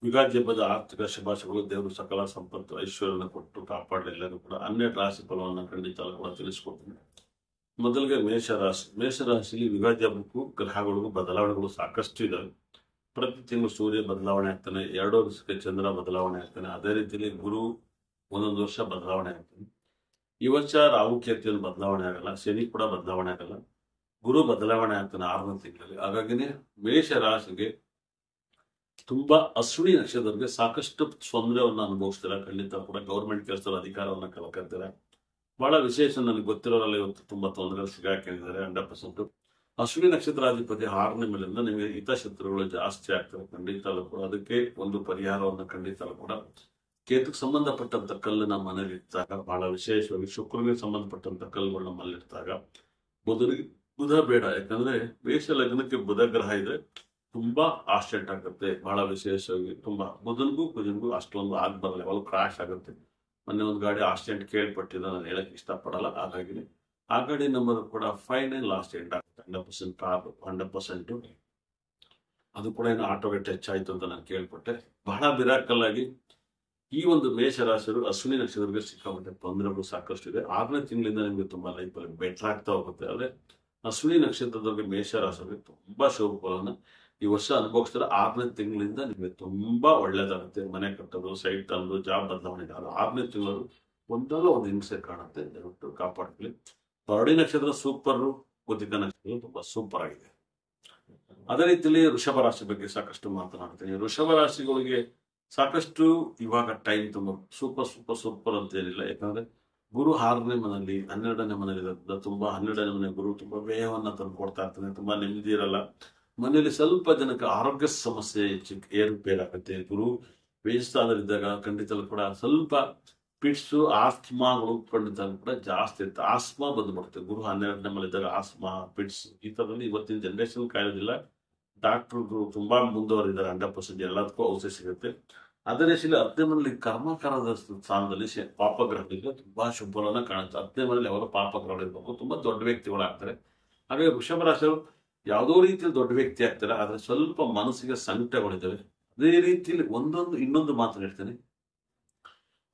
ಯುಗಾದಿ ಹಬ್ಬದ ಆರ್ಥಿಕ ಶುಭಾಶಯಗಳು. ದೇವರು ಸಕಲ ಸಂಪತ್ತು ಐಶ್ವರ್ಯನ ಕೊಟ್ಟು ಕಾಪಾಡಲಿ ಎಲ್ಲರೂ ಕೂಡ. 12 ರಾಶಿ ಫಲವನ್ನು ಖಂಡಿತ ಕೂಡ ತಿಳಿಸ್ಕೊಡ್ತೀನಿ. ಮೊದಲಿಗೆ ಮೇಷರಾಶಿ. ಮೇಷರಾಶಿಯಲ್ಲಿ ಯುಗಾದಿ ಹಬ್ಬಕ್ಕೂ ಗ್ರಹಗಳಿಗೂ ಬದಲಾವಣೆಗಳು ಸಾಕಷ್ಟು ಇದಾವೆ. ಪ್ರತಿ ತಿಂಗಳು ಸೂರ್ಯ ಬದಲಾವಣೆ ಆಗ್ತಾನೆ, 2 ವರ್ಷಕ್ಕೆ ಚಂದ್ರ ಬದಲಾವಣೆ ಆಗ್ತಾನೆ. ಅದೇ ರೀತಿಯಲ್ಲಿ ಗುರು ಒಂದೊಂದು ವರ್ಷ ಬದಲಾವಣೆ ಆಗ್ತಾನೆ. ಈ ವರ್ಷ ರಾಹು ಕೇತುವಿನ ಬದಲಾವಣೆ ಆಗಲ್ಲ, ಶನಿ ಕೂಡ ಬದಲಾವಣೆ ಆಗಲ್ಲ, ಗುರು ಬದಲಾವಣೆ ಆಗ್ತಾನೆ 6ನೇ ತಿಂಗಳಲ್ಲಿ. ಹಾಗಾಗಿನೇ ಮೇಷರಾಶಿಗೆ ತುಂಬಾ ಅಶ್ವಿನಿ ನಕ್ಷತ್ರಕ್ಕೆ ಸಾಕಷ್ಟು ತೊಂದರೆಯನ್ನು ಅನುಭವಿಸ್ತಾರೆ. ಖಂಡಿತ ಕೂಡ ಗೌರ್ಮೆಂಟ್ ಕೆಲಸದ ಅಧಿಕಾರವನ್ನ ಕಳ್ಕೊಳ್ತಾರೆ. ಬಹಳ ವಿಶೇಷ, ನನಗೆ ಗೊತ್ತಿರೋರಲ್ಲಿ ಇವತ್ತು ತುಂಬಾ ತೊಂದರೆ ಸಿಗಾಕೊಂಡಿದ್ದಾರೆ 100%. ಅಶ್ವಿನಿ ನಕ್ಷತ್ರಾಧಿಪತಿ 6ನೇ ಮೇಲಿಂದ ನಿಮಗೆ ಹಿತಶತ್ರುಗಳು ಜಾಸ್ತಿ ಆಗ್ತವೆ. ಖಂಡಿತ ಕೂಡ ಅದಕ್ಕೆ ಒಂದು ಪರಿಹಾರವನ್ನು ಖಂಡಿತ ಕೂಡ ಕೇತುಗೆ ಸಂಬಂಧಪಟ್ಟಂತ ಕಲ್ಲು ನಮ್ಮ ಮನೇಲಿ ಇಟ್ಟಾಗ, ಬಹಳ ವಿಶೇಷವಾಗಿ ಶುಕ್ರನಿಗೆ ಸಂಬಂಧಪಟ್ಟಂತ ಕಲ್ಲುಗಳು ನಮ್ಮಲ್ಲಿ ಇಟ್ಟಾಗ ಬುಧ ಬೇಡ. ಯಾಕಂದ್ರೆ ಮೇಷ ಲಗ್ನಕ್ಕೆ ಬುಧ ಗ್ರಹ ಇದ್ರೆ ತುಂಬಾ ಆಕ್ಸಿಡೆಂಟ್ ಆಗುತ್ತೆ. ಬಹಳ ವಿಶೇಷವಾಗಿ ತುಂಬಾ ಬುಧನಿಗೂ ಅಷ್ಟೊಂದು ಆಗ್ಬರಲ್ಲ, ಲೆವೆಲ್ ಕ್ರಾಶ್ ಆಗುತ್ತೆ. ಮೊನ್ನೆ ಒಂದು ಗಾಡಿ ಆಕ್ಸಿಡೆಂಟ್ ಕೇಳ್ಪಟ್ಟಿದ್ದ, ನಾನು ಹೇಳಕ್ ಇಷ್ಟಪಡಲ್ಲ. ಹಾಗಾಗಿ ಆ ಗಾಡಿ ನಂಬರ್ ಕೂಡ ಫೈನಲ್ ಆಕ್ಸಿಡೆಂಟ್ ಆಗುತ್ತೆ. 100% ಕಾರ್ 100%. ಅದು ಕೂಡ ಏನು ಆಟೋಗೆ ಟಚ್ ಆಯ್ತು ಅಂತ ನಾನು ಕೇಳ್ಪಟ್ಟೆ. ಬಹಳ ಮಿರಾಕಲ್ ಆಗಿ ಈ ಒಂದು ಮೇಷರಾಶಿಯರು ಅಶ್ವಿನಿ ನಕ್ಷತ್ರಕ್ಕೆ ಸಿಕ್ಕಾಪಟ್ಟೆ ತೊಂದರೆಗಳು ಸಾಕಷ್ಟು ಇದೆ. 6ನೇ ತಿಂಗಳಿಂದ ನಿಮಗೆ ತುಂಬಾ ಲೈಫಲ್ಲಿ ಬೆಟರ್ ಆಗ್ತಾ ಹೋಗುತ್ತೆ. ಆದ್ರೆ ಅಶ್ವಿನಿ ನಕ್ಷತ್ರದವರಿಗೆ ಮೇಷರಾಶಿಯವರಿಗೆ ತುಂಬಾ ಶುಭ ಫಲನ ಈ ವರ್ಷ ಅನುಭವಿಸ್ತಾರೆ. 6ನೇ ತಿಂಗಳಿಂದ ನಿಮಗೆ ತುಂಬಾ ಒಳ್ಳೇದಾಗುತ್ತೆ. ಮನೆ ಕಟ್ಟೋದು, ಸೈಟ್ ತಂದು, ಜಾಬ್ ಬದಲಾವಣೆ. 6ನೇ ತಿಂಗಳು ಒಂದಲ್ಲ ಒಂದು ಹಿಂಸೆ ಕಾಣುತ್ತೆ. ದಯವಿಟ್ಟು ಕಾಪಾಡ್ಕೊಳ್ಳಿ. ಭರಣಿ ನಕ್ಷತ್ರ ಸೂಪರ್, ಕೃತಿಕಾ ನಕ್ಷತ್ರ ತುಂಬಾ ಸೂಪರ್ ಆಗಿದೆ. ಅದೇ ರೀತಿಯಲ್ಲಿ ವೃಷಭ ರಾಶಿ ಬಗ್ಗೆ ಸಾಕಷ್ಟು ಮಾತನಾಡ್ತೀನಿ. ವೃಷಭ ರಾಶಿಗಳಿಗೆ ಸಾಕಷ್ಟು ಇವಾಗ ಟೈಮ್ ತುಂಬಾ ಸೂಪರ್ ಅಂತ ಏನಿಲ್ಲ. ಯಾಕಂದ್ರೆ ಗುರು 6ನೇ ಮನೆಯಲ್ಲಿ 12ನೇ ಮನೆಯಲ್ಲಿ ತುಂಬಾ 12ನೇ ಮನೆ ಗುರು ತುಂಬಾ ವ್ಯಯವನ್ನ ತಂದು ಕೊಡ್ತಾ ಇರ್ತಾನೆ. ತುಂಬಾ ನೆಮ್ಮದಿ ಇರಲ್ಲ ಮನೆಯಲ್ಲಿ. ಸ್ವಲ್ಪ ಜನಕ್ಕೆ ಆರೋಗ್ಯ ಸಮಸ್ಯೆ ಏರುಪೇರಾಗುತ್ತೆ. ಗುರು ಬೇಯಿಸ್ತಾದ್ರಿದ್ದಾಗ ಖಂಡಿತ ಕೂಡ ಸ್ವಲ್ಪ ಪಿಟ್ಸು, ಆಸ್ಮಾಗಳು ಖಂಡಿತ ಕೂಡ ಜಾಸ್ತಿ ಇರುತ್ತೆ. ಆಸ್ಮಾ ಬಂದ್ಬಿಡುತ್ತೆ. ಗುರು 12ನೇ ಮನೆ ಇದ್ದಾಗ ಆಸ್ಮಾ, ಪಿಟ್ಸ್ ಈ ತರದಲ್ಲಿ ಇವತ್ತಿನ ಜನರೇಷನ್ ಕಾಯೋದಿಲ್ಲ. ಡಾಕ್ಟರ್ಗಳು ತುಂಬಾ ಮುಂದುವರಿದ್ದಾರೆ. 100% ಎಲ್ಲದಕ್ಕೂ ಔಷಧಿ ಸಿಗುತ್ತೆ. ಅದೇ ರೀತಿಯಲ್ಲಿ 10ನೇ ಮನೆಯಲ್ಲಿ ಕರ್ಮಕಾರದ ಸ್ಥಾನದಲ್ಲಿ ಪಾಪಗ್ರಹಗಳಿಗೆ ತುಂಬಾ ಶುಭವನ್ನ ಕಾಣುತ್ತೆ. 10ನೇ ಮನೆಯಲ್ಲಿ ಯಾವಾಗ ಪಾಪಗ್ರಹಗಳು ಇರಬೇಕು, ತುಂಬಾ ದೊಡ್ಡ ವ್ಯಕ್ತಿಗಳಾಗ್ತಾರೆ. ಹಾಗಾಗಿ ವೃಷಭ ರಾಶಿಯವರು ಯಾವುದೋ ರೀತಿಯಲ್ಲಿ ದೊಡ್ಡ ವ್ಯಕ್ತಿ ಆಗ್ತಾರೆ. ಆದ್ರೆ ಸ್ವಲ್ಪ ಮನಸ್ಸಿಗೆ ಸಂಕಟಗಳಿದ್ದಾವೆ. ಅದೇ ರೀತಿಯಲ್ಲಿ ಇನ್ನೊಂದು ಮಾತು ಹೇಳ್ತೇನೆ.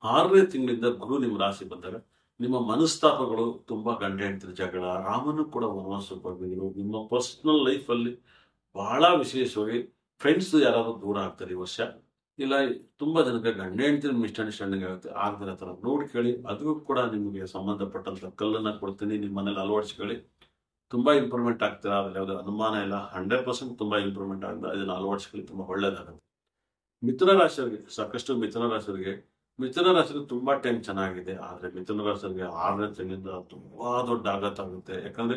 6ನೇ ತಿಂಗಳಿಂದ ಗುರು ನಿಮ್ಮ ರಾಶಿ ಬಂದಾಗ ನಿಮ್ಮ ಮನಸ್ತಾಪಗಳು ತುಂಬಾ ಗಂಡ ಹೆಂಡತಿ ಜಗಳ, ರಾಮನು ಕೂಡ ವನವಾಸಕ್ಕೆ ಹೋಗಿದ್ರು. ನಿಮ್ಮ ಪರ್ಸನಲ್ ಲೈಫ್ ಅಲ್ಲಿ ಬಹಳ ವಿಶೇಷವಾಗಿ ಫ್ರೆಂಡ್ಸ್ ಯಾರಾದ್ರೂ ದೂರ ಆಗ್ತಾರೆ ಈ ವರ್ಷ. ಇಲ್ಲ ತುಂಬಾ ಜನಕ್ಕೆ ಗಂಡ ಹೆಂಡತಿ ಮಿಸ್ಅಂಡರ್ಸ್ಟ್ಯಾಂಡಿಂಗ್ ಆಗುತ್ತೆ. ಆಗದಿರೋ ತರ ನೋಡಿ ಕೇಳಿ. ಅದಕ್ಕೂ ಕೂಡ ನಿಮಗೆ ಸಂಬಂಧಪಟ್ಟಂತ ಕಲ್ಲನ್ನ ಕೊಡ್ತೀನಿ. ನಿಮ್ಮ ಮನೇಲಿ ಅಳವಡಿಸ್ಕೊಳ್ಳಿ. ತುಂಬಾ ಇಂಪ್ರೂವ್ಮೆಂಟ್ ಆಗ್ತೀರಾ, ಅದ್ರಲ್ಲಿ ಯಾವುದೇ ಅನುಮಾನ ಇಲ್ಲ. 100% ತುಂಬಾ ಇಂಪ್ರೂವ್ಮೆಂಟ್ ಆಗುತ್ತೆ. ಅದನ್ನ ಅಳವಡಿಸ್ಕೊಳ್ಳಿ, ತುಂಬಾ ಒಳ್ಳೇದಾಗುತ್ತೆ. ಮಿಥುನ ರಾಶಿಯವರಿಗೆ ಮಿಥುನ ರಾಶಿಗೆ ತುಂಬಾ ಟೈಮ್ ಚೆನ್ನಾಗಿದೆ. ಆದ್ರೆ ಮಿಥುನ ರಾಶಿಯವರಿಗೆ 6ನೇ ತಿಂಗಳಿಂದ ತುಂಬಾ ದೊಡ್ಡ ಆಘಾತ ಆಗುತ್ತೆ. ಯಾಕಂದ್ರೆ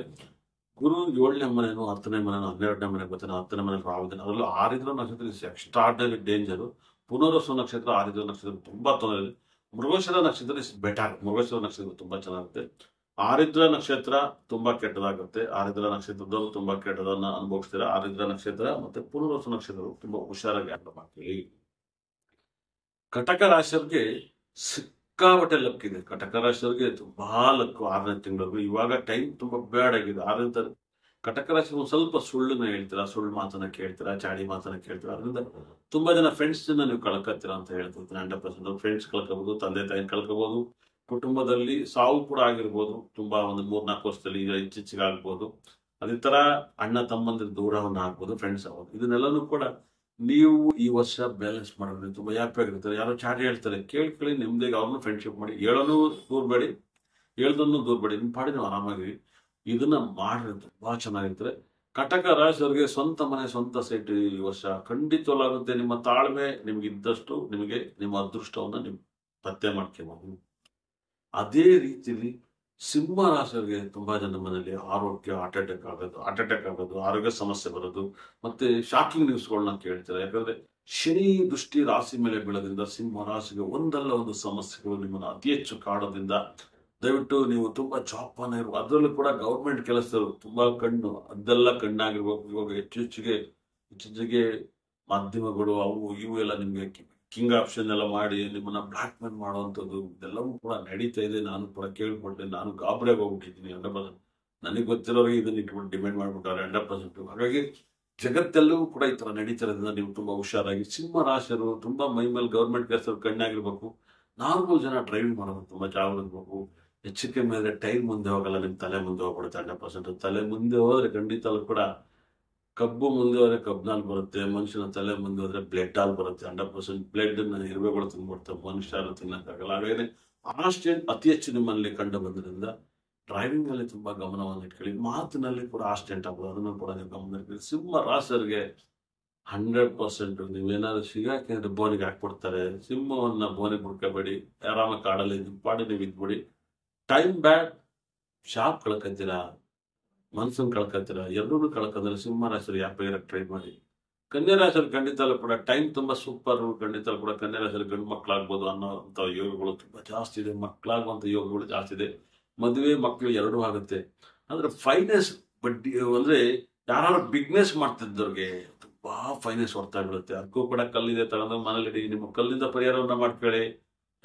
ಗುರು 7ನೇ ಮನೆಯನ್ನು 10ನೇ ಮನೆಯನ್ನು 12ನೇ ಮನೆಗೆ ಬರ್ತಾನೆ. 10ನೇ ಮನೆ ರಾಹುದಿನ, ಅದರಲ್ಲೂ ಆರಿದ್ರ ನಕ್ಷತ್ರ ಎಕ್ಸ್ಟ್ರಾರ್ಡಿನರಿ ಡೇಂಜರು. ಪುನರ್ವಸು ನಕ್ಷತ್ರ, ಆರಿದ್ರ ನಕ್ಷತ್ರ ತುಂಬಾ ತೊಂದರೆ ಇದೆ. ಮೃಗಶಿರ ನಕ್ಷತ್ರ ಬೆಟರ್. ಮೃಗಶಿರ ನಕ್ಷತ್ರ ತುಂಬಾ ಚೆನ್ನಾಗುತ್ತೆ. ಆರಿದ್ರ ನಕ್ಷತ್ರ ತುಂಬಾ ಕೆಟ್ಟದಾಗುತ್ತೆ. ಆರಿದ್ರ ನಕ್ಷತ್ರದವರು ತುಂಬಾ ಕೆಟ್ಟದನ್ನ ಅನುಭವಿಸ್ತೀರಾ. ಆರಿದ್ರ ನಕ್ಷತ್ರ ಮತ್ತೆ ಪುನರ್ವಸು ನಕ್ಷತ್ರ ತುಂಬಾ ಹುಷಾರಾಗಿ ಅರ್ಥ ಮಾಡ್ತೀವಿ. ಕಟಕ ರಾಶಿಯವರಿಗೆ ಸಿಕ್ಕಾಪಟ್ಟೆ ಲಕ್ ಇದೆ. ಕಟಕ ರಾಶಿಯವರಿಗೆ ತುಂಬಾ ಲಕ್ಕು 6ನೇ ತಿಂಗಳು. ಇವಾಗ ಟೈಮ್ ತುಂಬಾ ಬ್ಯಾಡ್ ಆಗಿದೆ. 6ನೇ ಕಟಕ ರಾಶಿ ಸ್ವಲ್ಪ ಸುಳ್ಳನ್ನ ಹೇಳ್ತೀರಾ, ಸುಳ್ಳು ಮಾತನ್ನ ಕೇಳ್ತೀರಾ, ಚಾಡಿ ಮಾತನ್ನ ಕೇಳ್ತೀರಾ. ಅದರಿಂದ ತುಂಬಾ ಜನ ಫ್ರೆಂಡ್ಸ್ ನೀವು ಕಳ್ಕೊತೀರಾ ಅಂತ ಹೇಳ್ತಿರ್ತೀನಿ. 100% ಫ್ರೆಂಡ್ಸ್ ಕಳ್ಕೋಬಹುದು, ತಂದೆ ತಾಯಿ ಕಳ್ಕೋಬಹುದು, ಕುಟುಂಬದಲ್ಲಿ ಸಾವು ಕೂಡ ಆಗಿರ್ಬೋದು. ತುಂಬಾ ಒಂದು 3-4 ವರ್ಷದಲ್ಲಿ ಈಗ ಇತ್ತೀಚೆಗೆ ಆಗ್ಬೋದು. ಅದೇ ತರ ಅಣ್ಣ ತಮ್ಮಂದಿರ ದೂರವನ್ನ ಆಗ್ಬೋದು, ಫ್ರೆಂಡ್ಸ್ ಆಗೋದು. ಇದನ್ನೆಲ್ಲನೂ ಕೂಡ ನೀವು ಈ ವರ್ಷ ಬ್ಯಾಲೆನ್ಸ್ ಮಾಡೋದು ತುಂಬಾ ಹ್ಯಾಪಿ ಆಗಿರ್ತಾರೆ. ಯಾರೋ ಚಾಟಿ ಹೇಳ್ತಾರೆ, ಕೇಳಿ ನಿಮ್ದಿಗೆ ಅವ್ರನ್ನೂ ಫ್ರೆಂಡ್ಶಿಪ್ ಮಾಡಿ. ಹೇಳೋನು ದೂರಬೇಡಿ, ಹೇಳ್ದನ್ನು ದೂರಬೇಡಿ. ನಿಮ್ಮ ಪಾಡಿ ನೀವು ಆರಾಮಾಗಿ ಇದನ್ನ ಮಾಡಿದ್ರೆ ತುಂಬಾ ಚೆನ್ನಾಗಿರ್ತಾರೆ. ಕಟಕ ರಾಶಿಯವರಿಗೆ ಸ್ವಂತ ಮನೆ, ಸ್ವಂತ ಸೈಟ್ ಈ ವರ್ಷ ಖಂಡಿತವಾಗುತ್ತೆ. ನಿಮ್ಮ ತಾಳ್ಮೆ ನಿಮ್ಗೆ ಇದ್ದಷ್ಟು ನಿಮಗೆ ನಿಮ್ಮ ಅದೃಷ್ಟವನ್ನ ನೀವು ಪತ್ತೆ ಮಾಡ್ಕೋಬಹುದು. ಅದೇ ರೀತಿಯಲ್ಲಿ ಸಿಂಹ ರಾಶಿಯವರಿಗೆ ತುಂಬಾ ಜನ ಮನೆಯಲ್ಲಿ ಆರೋಗ್ಯ ಹಾರ್ಟ್ ಅಟ್ಯಾಕ್ ಆಗೋದು, ಆರೋಗ್ಯ ಸಮಸ್ಯೆ ಬರೋದು, ಮತ್ತೆ ಶಾಕಿಂಗ್ ನ್ಯೂಸ್ಗಳನ್ನ ಕೇಳ್ತಾರೆ. ಯಾಕಂದ್ರೆ ಶನಿ ದೃಷ್ಟಿ ರಾಶಿ ಮೇಲೆ ಬೀಳೋದ್ರಿಂದ ಸಿಂಹ ರಾಶಿಗೆ ಒಂದಲ್ಲ ಒಂದು ಸಮಸ್ಯೆಗಳು ನಿಮ್ಮನ್ನು ಅತಿ ಹೆಚ್ಚು ಕಾಡೋದ್ರಿಂದ ದಯವಿಟ್ಟು ನೀವು ತುಂಬಾ ಜಾಬ್ ಇರುವ, ಅದರಲ್ಲೂ ಕೂಡ ಗೌರ್ಮೆಂಟ್ ಕೆಲಸದವರು ತುಂಬಾ ಅದೆಲ್ಲ ಕಣ್ಣಾಗಿರ್ಬೇಕು. ಇವಾಗ ಹೆಚ್ಚೆಚ್ಚಿಗೆ ಮಾಧ್ಯಮಗಳು ಅವು ಇವು ಎಲ್ಲ ನಿಮ್ಗೆ ಕಿಂಗ್ ಆಪ್ಷನ್ ಎಲ್ಲ ಮಾಡಿ ನಿಮ್ಮನ್ನ ಬ್ಲಾಕ್ ಮೇಲ್ ಮಾಡುವಂಥದ್ದು ಇದೆಲ್ಲವೂ ಕೂಡ ನಡೀತಾ ಇದೆ. ನಾನು ಕೂಡ ಕೇಳ್ಪಟ್ಟೆ, ನಾನು ಗಾಬರಿಯಾಗಿ ಹೋಗ್ಬಿಟ್ಟಿದ್ದೀನಿ. 100% ನನಗೆ ಗೊತ್ತಿರೋರಿಗೆ ಇದನ್ನ ಇಟ್ಬಿಟ್ಟು ಡಿಮ್ಯಾಂಡ್ ಮಾಡ್ಬಿಟ್ಟಾರೆ 100%. ಹಾಗಾಗಿ ಜಗತ್ತೆಲ್ಲವೂ ಕೂಡ ಈ ತರ ನಡೀತಿರೋದ್ರಿಂದ ನೀವು ತುಂಬಾ ಹುಷಾರಾಗಿ. ಸಿಂಹ ರಾಶಿಯರು ತುಂಬಾ ಮೈ ಮೇಲೆ ಗೌರ್ಮೆಂಟ್ ಕೆಲಸ ಕಣ್ಣಾಗಿರ್ಬೇಕು. ನಾರ್ಮಲ್ ಜನ ಡ್ರೈವಿಂಗ್ ಮಾಡೋದು ತುಂಬಾ ಜಾಗ್ರತೆ ಇರ್ಬೇಕು. ಹೆಚ್ಚಿಗೆ ಮೇಲೆ ಟೈರ್ ಮುಂದೆ ಹೋಗಲ್ಲ, ನಿಮ್ ತಲೆ ಮುಂದೆ ಹೋಗ್ಬಿಡುತ್ತೆ 100%. ತಲೆ ಮುಂದೆ ಹೋದ್ರೆ ಖಂಡಿತ ಕೂಡ ಕಬ್ಬು ಮುಂದೆ ಹೋದ್ರೆ ಕಬ್ಬಿನಲ್ಲಿ ಬರುತ್ತೆ, ಮನುಷ್ಯನ ತಲೆ ಮುಂದೆ ಹೋದ್ರೆ ಬ್ಲಡ್ ಹಾಲ್ ಬರುತ್ತೆ. 100% ಬ್ಲಡ್ ಇರುವೆಗಳು ತಿನ್ಬಿಡ್ತವೆ, ಮನುಷ್ಯರು ತಿನ್ನಕ್ಕಾಗಲ್ಲ. ಹಾಗಾಗಿ ಆ ಸ್ಟೇಟ್ ಅತಿ ಹೆಚ್ಚು ನಿಮ್ಮಲ್ಲಿ ಕಂಡು ಬಂದ್ರಿಂದ ಡ್ರೈವಿಂಗ್ ನಲ್ಲಿ ತುಂಬಾ ಗಮನವನ್ನು ಇಟ್ಕೊಳ್ಳಿ. ಮಾತಿನಲ್ಲಿ ಕೂಡ ಆ ಸ್ಟೇಟ್ ಆಗ್ಬೋದು, ಅದನ್ನು ಕೂಡ ನೀವು ಗಮನ ಇಟ್ಕೊಳ್ಳಿ. ಸಿಂಹ ರಾಶಿಯವರಿಗೆ 100% ನೀವೇನಾದ್ರು ಸಿಗಾಕಿದ್ರೆ ಬೋನಿಗೆ ಹಾಕ್ಬಿಡ್ತಾರೆ. ಸಿಂಹವನ್ನ ಬೋನಿಗೆ ಹುಡ್ಕೋಬೇಡಿ, ಆರಾಮ ಕಾಡಲ್ಲಿ ಪಾಡಿ ನೀವು ಇದ್ಬಿಡಿ. ಟೈಮ್ ಬ್ಯಾಡ್, ಶಾಪ್ ಕಳ್ಕೊಂತೀರಾ, ಮನ್ಸನ್ ಕಳ್ಕೊಂತೀರಾ, ಎರಡೂ ಕಳ್ಕೊಂಡ್ರೆ ಸಿಂಹ ರಾಶಿಯರು ಯಾಕೆ ಟ್ರೈ ಮಾಡಿ. ಕನ್ಯಾ ರಾಶಿಯರು ಖಂಡಿತಲ್ಲೂ ಕೂಡ ಟೈಮ್ ತುಂಬಾ ಸೂಪರ್. ಖಂಡಿತ ಕೂಡ ಕನ್ಯಾ ರಾಶಿಯರು ಗಂಡು ಮಕ್ಕಳಾಗ್ಬೋದು ಅನ್ನೋಂಥ ಯೋಗಗಳು ತುಂಬಾ ಜಾಸ್ತಿ ಇದೆ. ಮಕ್ಕಳಾಗುವಂತ ಯೋಗಗಳು ಜಾಸ್ತಿ ಇದೆ. ಮದುವೆ ಮಕ್ಕಳು ಎರಡೂ ಆಗುತ್ತೆ. ಅಂದ್ರೆ ಫೈನಾನ್ಸ್ ಬಡ್ಡಿ ಅಂದ್ರೆ ಯಾರು ಬಿಸ್ನೆಸ್ ಮಾಡ್ತಿದ್ದವ್ರಿಗೆ ತುಂಬಾ ಫೈನಾನ್ಸ್ ಹೊಡ್ತಾ ಬೀಳುತ್ತೆ. ಅದಕ್ಕೂ ಕೂಡ ಕಲ್ಲಿದೆ ತಗೊಂಡು ಮನೇಲಿ ನಿಮ್ಮ ಕಲ್ಲಿಂದ ಪರಿಹಾರವನ್ನ ಮಾಡ್ಕೊಳ್ಳಿ.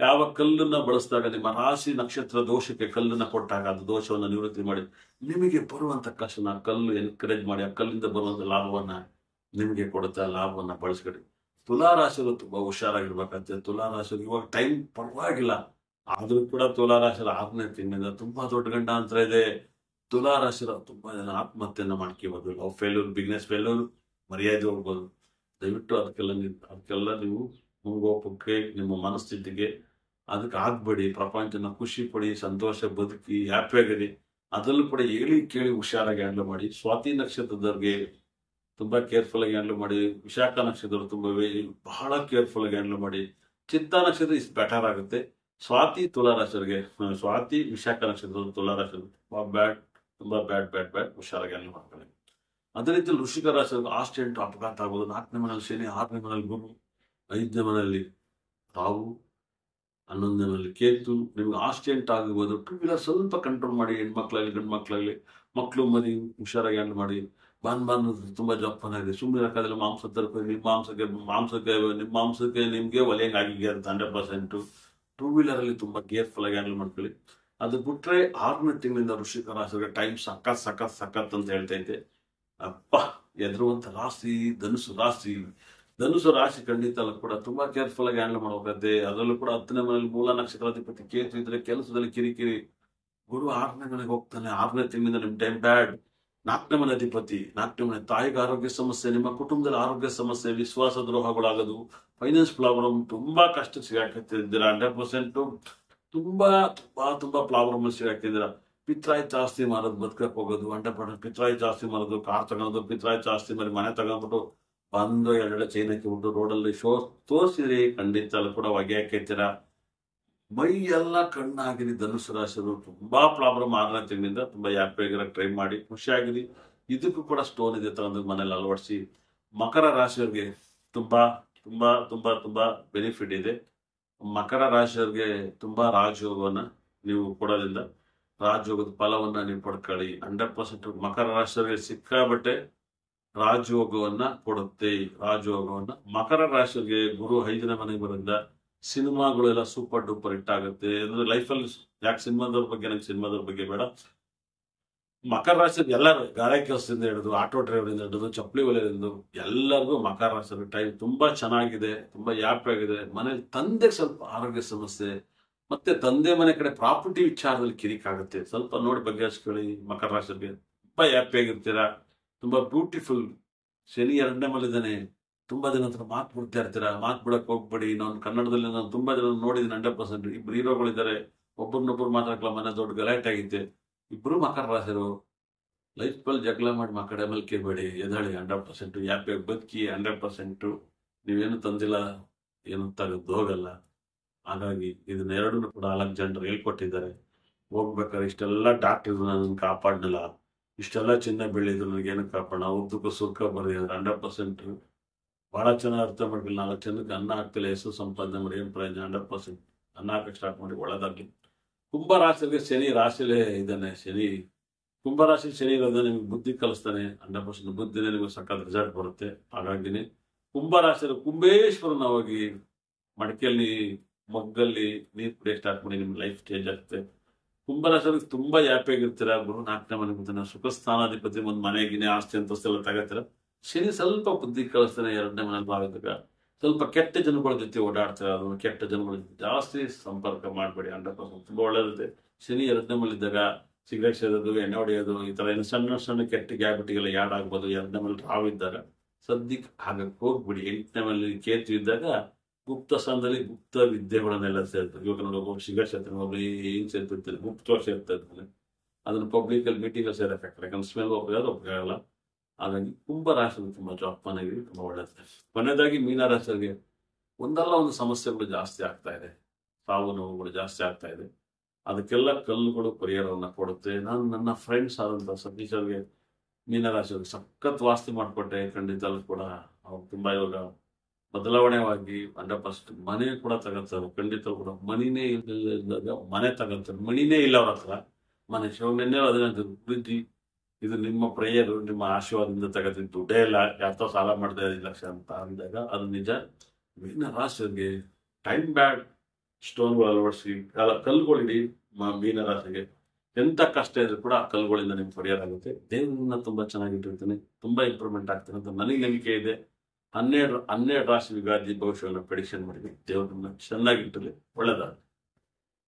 ಯಾವ ಕಲ್ಲನ್ನ ಬಳಸಿದಾಗ ನಿಮ್ಮ ರಾಶಿ ನಕ್ಷತ್ರ ದೋಷಕ್ಕೆ ಕಲ್ಲನ್ನ ಕೊಟ್ಟಾಗ ಅದು ದೋಷವನ್ನ ನಿವೃತ್ತಿ ಮಾಡಿ ನಿಮಗೆ ಬರುವಂತ ಕಷ್ಟನ ಕಲ್ಲು ಎನ್ಕರೇಜ್ ಮಾಡಿ ಆ ಕಲ್ಲಿಂದ ಬರುವಂತ ಲಾಭವನ್ನ ನಿಮಗೆ ಕೊಡುತ್ತೆ. ಆ ಲಾಭವನ್ನ ಬಳಸ್ಕೊಳ್ಳಿ. ತುಲಾರಾಶಿಗಳು ತುಂಬಾ ಹುಷಾರಾಗಿರ್ಬೇಕಂತೆ. ತುಲಾರಾಶಿಗಳು ಇವಾಗ ಟೈಮ್ ಪರವಾಗಿಲ್ಲ, ಆದ್ರೂ ಕೂಡ ತುಲಾರಾಶಿರ 6ನೇ ತಿಂಗಳಿಂದ ತುಂಬಾ ದೊಡ್ಡ ಗಂಡಾಂತರ ಇದೆ. ತುಲಾರಾಶಿರ ತುಂಬಾ ಜನ ಆತ್ಮಹತ್ಯೆಯನ್ನ ಮಾಡ್ಕೋಬಹುದು. ಲವ್ ಫೇಲ್ಯೂರ್, ಬಿಸ್ನೆಸ್ ಫೇಲ್ಯೂರ್, ಮರ್ಯಾದೆ ಹೋಗ್ಬೋದು. ದಯವಿಟ್ಟು ಅದಕ್ಕೆಲ್ಲ ನೀವು ಮುಂಗೋಪಕ್ಕೆ ನಿಮ್ಮ ಮನಸ್ಥಿತಿಗೆ ಅದಕ್ಕೆ ಆಗ್ಬೇಡಿ. ಪ್ರಪಂಚನ ಖುಷಿ ಪಡಿ, ಸಂತೋಷ ಬದುಕಿ, ಹ್ಯಾಪಿ ಆಗಿರಿ. ಅದರಲ್ಲೂ ಕೂಡ ಹೇಳಿ ಕೇಳಿ ಹುಷಾರಾಗಿ ಹ್ಯಾಂಡಲ್ ಮಾಡಿ. ಸ್ವಾತಿ ನಕ್ಷತ್ರದವ್ರಿಗೆ ತುಂಬಾ ಕೇರ್ಫುಲ್ ಆಗಿ ಹ್ಯಾಂಡಲ್ ಮಾಡಿ. ವಿಶಾಖ ನಕ್ಷತ್ರದವ್ರು ತುಂಬಾ ಬಹಳ ಕೇರ್ಫುಲ್ ಆಗಿ ಹ್ಯಾಂಡಲ್ ಮಾಡಿ. ಚಿತ್ತಾ ನಕ್ಷತ್ರ ಇಸ್ ಬೆಟರ್ ಆಗುತ್ತೆ. ಸ್ವಾತಿ ತುಲಾರಾಶಿಯವರಿಗೆ, ಸ್ವಾತಿ ವಿಶಾಖ ನಕ್ಷತ್ರದವರು ತುಲಾರಾಶಿ ತುಂಬಾ ಬ್ಯಾಡ್, ತುಂಬಾ ಬ್ಯಾಡ್ ಹುಷಾರಾಗಿ ಹ್ಯಾಂಡಲ್ ಮಾಡ್ಕೊಳ್ಳಿ. ಅದೇ ರೀತಿ ವೃಶ್ಚಿಕ ರಾಶಿಯವರಿಗೆ ಆಕ್ಸಿಡೆಂಟ್, ಅಪಘಾತ ಆಗ್ಬೋದು. 4ನೇ ಮನೇಲಿ ಶನಿ, 6ನೇ ಮನೇಲಿ ಗುರು, 5ನೇ ಮನೆಯಲ್ಲಿ ರಾಹು, 11ನೇ ಮನೆಯಲ್ಲಿ ಕೇತು. ನಿಮ್ಗೆ ಆಕ್ಸಿಡೆಂಟ್ ಆಗಬಹುದು. ಟೂ ವೀಲರ್ ಸ್ವಲ್ಪ ಕಂಟ್ರೋಲ್ ಮಾಡಿ. ಹೆಣ್ಮಕ್ಳಾಗಲಿ ಗಂಡು ಮಕ್ಳಾಗಲಿ, ಮಕ್ಕಳು ಮರಿ ಹುಷಾರಾಗಿ ಹ್ಯಾಂಡಲ್ ಮಾಡಿ. ಬಾನ್ ತುಂಬಾ ಜೋಪಾನ ಇದೆ. ಸುಮ್ಮನೆ ಹಾಕೋದಿಲ್ಲ. ಮಾಂಸ ತರಬೇಕು, ನಿಮ್ಮ ಮಾಂಸಕ್ಕೆ ನಿಮ್ಗೆ ಒಲೆಯಂಗ್ ಆಗಿಗೆ ಅಂತ 100%. ಟೂ ವೀಲರ್ ಅಲ್ಲಿ ತುಂಬಾ ಕೇರ್ಫುಲ್ ಆಗಿ ಹ್ಯಾಂಡಲ್ ಮಾಡ್ಕೊಳ್ಳಿ. ಅದು ಬಿಟ್ರೆ 6ನೇ ತಿಂಗಳಿಂದ ವೃಶ್ಚಿಕ ರಾಶಿಗೆ ಟೈಮ್ ಸಖತ್ ಅಂತ ಹೇಳ್ತಾ ಇದ್ದೆ. ಅಪ್ಪ ಎದುರುವಂತ ರಾಶಿ ಧನುಸು ರಾಶಿ ಖಂಡಿತ ಕೂಡ ತುಂಬಾ ಕೇರ್ಫುಲ್ ಆಗಿ ಹ್ಯಾಂಡಲ್ ಮಾಡಬೇಕಾಗುತ್ತೆ. ಅದರಲ್ಲೂ ಕೂಡ 10ನೇ ಮನೆಯಲ್ಲಿ ಮೂಲ ನಕ್ಷತ್ರಾಧಿಪತಿ ಕೇತು ಇದ್ರೆ ಕೆಲಸದಲ್ಲಿ ಕಿರಿಕಿರಿ. ಗುರು 6ನೇ ಮನೆಗೆ ಹೋಗ್ತಾನೆ. 6ನೇ ತಿಂಗಳಿಂದ ನಿಮ್ ಟೈಮ್ ಬ್ಯಾಡ್. 4ನೇ ಮನೆ ಅಧಿಪತಿ, 4ನೇ ಮನೆ ತಾಯಿಗೆ ಆರೋಗ್ಯ ಸಮಸ್ಯೆ, ನಿಮ್ಮ ಕುಟುಂಬದಲ್ಲಿ ಆರೋಗ್ಯ ಸಮಸ್ಯೆ, ವಿಶ್ವಾಸ ದ್ರೋಹಗಳಾಗೋದು, ಫೈನಾನ್ಸ್ ಪ್ರಾಬ್ಲಮ್, ತುಂಬಾ ಕಷ್ಟ ಸಿಗಾಕಿದ್ದೀರಾ. 100% ತುಂಬಾ ಪ್ರಾಬ್ಲಮ್ ಸಿಗಾಕಿದ್ದೀರಾ. ಪಿತ್ರಾಯ್ತು ಆಸ್ತಿ ಮಾರೋದು, ಬದುಕಕ್ಕೆ ಹೋಗೋದು, 100% ಪಿತ್ರಾಯ್ತು ಆಸ್ತಿ ಮಾರೋದು, ಕಾರ್ ತಗೊಳೋದು, ಪಿತ್ರಾಯ್ತು ಆಸ್ತಿ ಮಾಡಿ ಮನೆ ತಗೊಂಡ್ಬಿಟ್ಟು ಬಂದು 2 ಚೈನ್ ಹಾಕಿಬಿಟ್ಟು ರೋಡಲ್ಲಿ ಶೋ ತೋರಿಸಿದ್ರಿ. ಖಂಡಿತ ಕೂಡ ಹೊಗೆ ಹಾಕೈತೀರಾ. ಮೈ ಎಲ್ಲ ಕಣ್ಣಾಗಿರಿ. ಧನುಸು ರಾಶಿಯವರು ತುಂಬಾ ಪ್ರಾಬ್ಲಮ್. 6ನೇ ತಿಂಗಳಿಂದ ತುಂಬಾ ಹ್ಯಾಪಿ ಆಗಿರಕ್ಕೆ ಟ್ರೈ ಮಾಡಿ, ಖುಷಿಯಾಗಿರಿ. ಇದಕ್ಕೂ ಕೂಡ ಸ್ಟೋನ್ ಇದೆ ತಗೊಂಡು ಮನೇಲಿ ಅಳವಡಿಸಿ. ಮಕರ ರಾಶಿಯವರಿಗೆ ತುಂಬಾ ಬೆನಿಫಿಟ್ ಇದೆ. ಮಕರ ರಾಶಿಯವರಿಗೆ ತುಂಬಾ ರಾಜಯೋಗವನ್ನ ನೀವು ಕೊಡೋದ್ರಿಂದ ರಾಜಯೋಗದ ಫಲವನ್ನ ನೀವು ಪಡ್ಕೊಳ್ಳಿ. 100% ಮಕರ ರಾಶಿಯವರಿಗೆ ಸಿಕ್ಕಾಬಟ್ಟೆ ರಾಜಯೋಗವನ್ನ ಕೊಡುತ್ತೆ. ರಾಜಯೋಗವನ್ನ ಮಕರ ರಾಶಿಯವರಿಗೆ ಗುರು 5ನೇ ಮನೆಗೆ ಬರೋದ್ರಿಂದ ಸಿನಿಮಾಗಳೆಲ್ಲ ಸೂಪರ್ ಡೂಪರ್ ಹಿಟ್ ಆಗುತ್ತೆ. ಅಂದ್ರೆ ಲೈಫಲ್ಲಿ ಯಾಕೆ ಸಿನಿಮಾದವ್ರ ಬಗ್ಗೆ ಬೇಡ. ಮಕರ ರಾಶಿ ಎಲ್ಲರೂ ಗಾರೆ ಕೆಲಸದಿಂದ ಹಿಡಿದು, ಆಟೋ ಡ್ರೈವರಿಂದ ಹಿಡಿದು, ಚಪ್ಪಲಿ ಹೊಲಿಯೋದ್ರಿಂದ ಎಲ್ಲರಿಗೂ ಮಕರ ರಾಶಿ ಟೈಮ್ ತುಂಬಾ ಚೆನ್ನಾಗಿದೆ, ತುಂಬಾ ಹ್ಯಾಪಿ ಆಗಿದೆ. ಮನೇಲಿ ತಂದೆಗೆ ಸ್ವಲ್ಪ ಆರೋಗ್ಯ ಸಮಸ್ಯೆ, ಮತ್ತೆ ತಂದೆ ಮನೆ ಕಡೆ ಪ್ರಾಪರ್ಟಿ ವಿಚಾರದಲ್ಲಿ ಕಿರಿಕಾಗುತ್ತೆ. ಸ್ವಲ್ಪ ನೋಡಿ ಬಗೆಹರಿಸ್ಕೊಳ್ಳಿ. ಮಕರ ರಾಶಿಗೆ ತುಂಬಾ ಹ್ಯಾಪಿ ಆಗಿರ್ತೀರಾ. ತುಂಬಾ ಬ್ಯೂಟಿಫುಲ್. ಶನಿ 2ನೇ ಮನೆಯಿದ್ದಾನೆ. ತುಂಬಾ ಜನ ಹತ್ರ ಮಾತು ಬಿಡ್ತಾ ಇರ್ತೀರಾ. ಮಾತು ಬಿಡಕ್ ಹೋಗ್ಬೇಡಿ. ನಾನು ಕನ್ನಡದಲ್ಲಿ ನಾನು ತುಂಬಾ ಜನ ನೋಡಿದ್ದೀನಿ. 100% ಇಬ್ರು ಹೀರೋಗಳಿದ್ದಾರೆ. ಒಬ್ಬರನ್ನೊಬ್ರು ಮಾತಾಡಲ್ಲ. ಮನೆ ದೊಡ್ಡ ಗಲಾಟೆ ಆಗಿತ್ತೆ. ಇಬ್ರು ಮಕರ ರಾಶಿರು ಲೈಫ್ ಬಲ್ ಜಗಳ ಮಾಡಿ ಮಕ್ಕಳ ಮಲ್ಕೇಬೇಡಿ. ಎದಳಿ 100% ಹ್ಯಾಪಿಯಾಗಿ ಬದುಕಿ. 100% ನೀವೇನು ತಂದಿಲ್ಲ, ಏನು ತಗದ್ದು ಹೋಗಲ್ಲ. ಹಾಗಾಗಿ ಇದನ್ನ ಎರಡನ್ನೂ ಕೂಡ ಅಲೆಕ್ಸಾಂಡರ್ ಹೇಳ್ಕೊಟ್ಟಿದ್ದಾರೆ. ಹೋಗ್ಬೇಕಾದ್ರೆ ಇಷ್ಟೆಲ್ಲ ಡಾಕ್ಟರ್ ನನ್ನ ಕಾಪಾಡಲಿಲ್ಲ, ಇಷ್ಟೆಲ್ಲ ಚಿನ್ನ ಬೆಳೆಯಿದ್ರು ನನಗೇನು ಕಾಪಾಡ, ಉದ್ದಕ್ಕೂ ಸುರ್ಕ ಬರೆಯೋದು 100% ಬಹಳ ಚೆನ್ನಾಗಿ ಅರ್ಥ ಮಾಡ್ಕೊಳ್ಳಿ. 4 ಜನಕ್ಕೆ ಅನ್ನ ಹಾಕ್ತಿಲ್ಲ, ಹೆಸರು ಸಂಪಾದನೆ ಮಾಡಿ ಏನು ಪ್ರಯೋಜನ. 100% ಅನ್ನ ಹಾಕಕ್ಕೆ ಸ್ಟಾರ್ಟ್ ಮಾಡಿ, ಒಳ್ಳೆದಾಗ್ಲಿ. ಕುಂಭ ರಾಶಿಗೆ ಶನಿ ರಾಶಿಲೇ ಇದ್ದಾನೆ. ಕುಂಭ ರಾಶಿ ಶನಿ ಇರೋದ್ರೆ ನಿಮ್ಗೆ ಬುದ್ಧಿ ಕಲಿಸ್ತಾನೆ. 100% ಬುದ್ಧಿನೇ ನಿಮಗೆ ಸಖತ್ ರಿಸಲ್ಟ್ ಬರುತ್ತೆ. ಹಾಗಾಗಿನೇ ಕುಂಭ ರಾಶಿಯಲ್ಲಿ ಕುಂಬೇಶ್ವರನ ಹೋಗಿ ಮಡಿಕೆಯಲ್ಲಿ ಮೊಗ್ಗಲ್ಲಿ ನೀರು ಕುಡಿಯಕ್ಕೆ ಸ್ಟಾರ್ಟ್ ಮಾಡಿ, ನಿಮ್ಗೆ ಲೈಫ್ ಚೇಂಜ್ ಆಗುತ್ತೆ. ಕುಂಭ ರಾಶಿಯವ್ರಿಗೆ ತುಂಬಾ ಹ್ಯಾಪಿ ಆಗಿರ್ತೀರ. ಗುರು 4ನೇ ಮನೆ ಬರ್ತಾನೆ. ಸುಖ ಸ್ಥಾನಾಧಿಪತಿ, ಒಂದು ಮನೆಗಿನೇ ಆಸ್ತಿ ಅಂತಸ್ತೆಲ್ಲ ತಗೋತೀರ. ಶನಿ ಸ್ವಲ್ಪ ಬುದ್ಧಿ ಕಳಿಸ್ತಾನೆ 2ನೇ ಮನೇಲಿ ಭಾವಿದಾಗ. ಸ್ವಲ್ಪ ಕೆಟ್ಟ ಜನಗಳ ಜೊತೆ ಓಡಾಡ್ತಾರೆ, ಅದು ಕೆಟ್ಟ ಜನಗಳ ಜೊತೆ ಜಾಸ್ತಿ ಸಂಪರ್ಕ ಮಾಡಬೇಡಿ. 100% ತುಂಬಾ ಒಳ್ಳೇದಿದೆ. ಶನಿ 2ನೇ ಮನೇಲಿದ್ದಾಗ ಸಿಗರೇಟ್ ಸೇದೋದು, ಎಣ್ಣೆ ಹೊಡೆಯೋದು, ಈ ತರ ಏನು ಸಣ್ಣ ಸಣ್ಣ ಕೆಟ್ಟ ಗ್ಯಾಬಿಟಿಗೆಲ್ಲ ಯಾಡ್ ಆಗ್ಬೋದು. 2ನೇ ಮನೇಲಿ ರಾಹು ಇದ್ದಾಗ ಸದ್ಯಕ್ಕೆ ಹಾಗಕ್ಕೆ ಹೋಗ್ಬಿಡಿ. 8ನೇ ಮನೇಲಿ ಕೇತು ಇದ್ದಾಗ ಗುಪ್ತ ಸ್ಥಾನದಲ್ಲಿ ಗುಪ್ತ ವಿದ್ಯೆಗಳನ್ನೆಲ್ಲ ಸೇರ್ತದೆ. ಇವಾಗ ನೋಡಿ, ಒಬ್ಬರು ಸಿಗರೇಟ್ ಸೇರ್ತಾನೆ, ಒಬ್ರು ಏನ್ ಸೇರ್ತಿರ್ತಾರೆ, ಗುಪ್ತವಾಗಿ ಸೇರ್ತಾ ಇರ್ತಾನೆ. ಅದನ್ನ ಪಬ್ಲಿಕ್ ಅಲ್ಲಿ ಮೀಟಿಂಗ್ ಅಲ್ಲಿ ಸೇರ್ ಎಫೆಕ್ಟ್, ಯಾಕಂದ್ರೆ ಸ್ಮೆಲ್ ಒಬ್ಬರಿಗಾಗಲ್ಲ. ಹಾಗಾಗಿ ಕುಂಭ ರಾಶಿ ತುಂಬಾ ಜೋಪಾನ ಇರಿ, ತುಂಬಾ ಒಳ್ಳೆದಿದೆ. ಕೊನೆಯದಾಗಿ ಮೀನ ರಾಶಿಯವರಿಗೆ ಒಂದಲ್ಲ ಒಂದು ಸಮಸ್ಯೆಗಳು ಜಾಸ್ತಿ ಆಗ್ತಾ ಇದೆ, ಸಾವು ನೋವುಗಳು ಜಾಸ್ತಿ ಆಗ್ತಾ ಇದೆ. ಅದಕ್ಕೆಲ್ಲ ಕಲ್ಲುಗಳು ಪರಿಹಾರವನ್ನ ಕೊಡುತ್ತೆ. ನಾನು ನನ್ನ ಫ್ರೆಂಡ್ಸ್ ಆದಂತ ಸತೀಶ್ ಅವ್ರಿಗೆ, ಮೀನರಾಶಿಯವ್ರಿಗೆ ಸಖತ್ ವಾಸ್ತು ಮಾಡಿಕೊಟ್ಟೆ. ಖಂಡಿತ ಕೂಡ ಅವ್ರು ತುಂಬಾ ಇವಾಗ ಬದಲಾವಣೆವಾಗಿ 100% ಮನೆ ಕೂಡ ತಗೊಂತಾರೆ. ಖಂಡಿತ ಕೂಡ ಮನಿನೇ ಇಲ್ಲದಾಗ ಮನೆ ತಗೊಂತಾರೆ. ಮಣಿನೇ ಇಲ್ಲ ಅವ್ರ ಹತ್ರ, ಮನೆ ಶಿವನೆನ್ನೇ ಅದನ್ನ ಗುರುಜಿ ಇದು ನಿಮ್ಮ ಪ್ರೇಯರು, ನಿಮ್ಮ ಆಶೀರ್ವಾದದಿಂದ ತಗೋತೀನಿ, ದುಡ್ಡೇ ಇಲ್ಲ, ಯಾರ್ತೋ ಸಾಲ ಮಾಡ್ತಾ 5 ಲಕ್ಷ ಅಂತ ಅಂದಾಗ ಅದು ನಿಜ. ಮೀನ ರಾಶಿಯವರಿಗೆ ಟೈಮ್ ಬ್ಯಾಡ್ ಸ್ಟೋನ್ಗಳು ಅಳವಡಿಸಿ, ಕಲ್ಲುಗಳಿಡಿ. ಮೀನ ರಾಶಿಗೆ ಎಂತ ಕಷ್ಟ ಇದ್ರು ಕೂಡ ಆ ಕಲ್ಲುಗಳಿಂದ ನಿಮ್ಗೆ ಪರಿಹಾರ ಆಗುತ್ತೆ. ದೇವ್ರನ್ನ ತುಂಬಾ ಚೆನ್ನಾಗಿಟ್ಟಿರ್ತಾನೆ, ತುಂಬಾ ಇಂಪ್ರೂವ್ಮೆಂಟ್ ಆಗ್ತಾನೆ ಅಂತ ನನಗೆ ನಂಬಿಕೆ ಇದೆ. 12 ರಾಶಿ ಯುಗಾದಿ ಭವಿಷ್ಯವನ್ನು ಪ್ರೆಡಿಕ್ಷನ್ ಮಾಡಿದ್ವಿ. ದೇವ್ರನ್ನ ಚೆನ್ನಾಗಿಟ್ಟಲ್ಲಿ ಒಳ್ಳೆದಾಗುತ್ತೆ.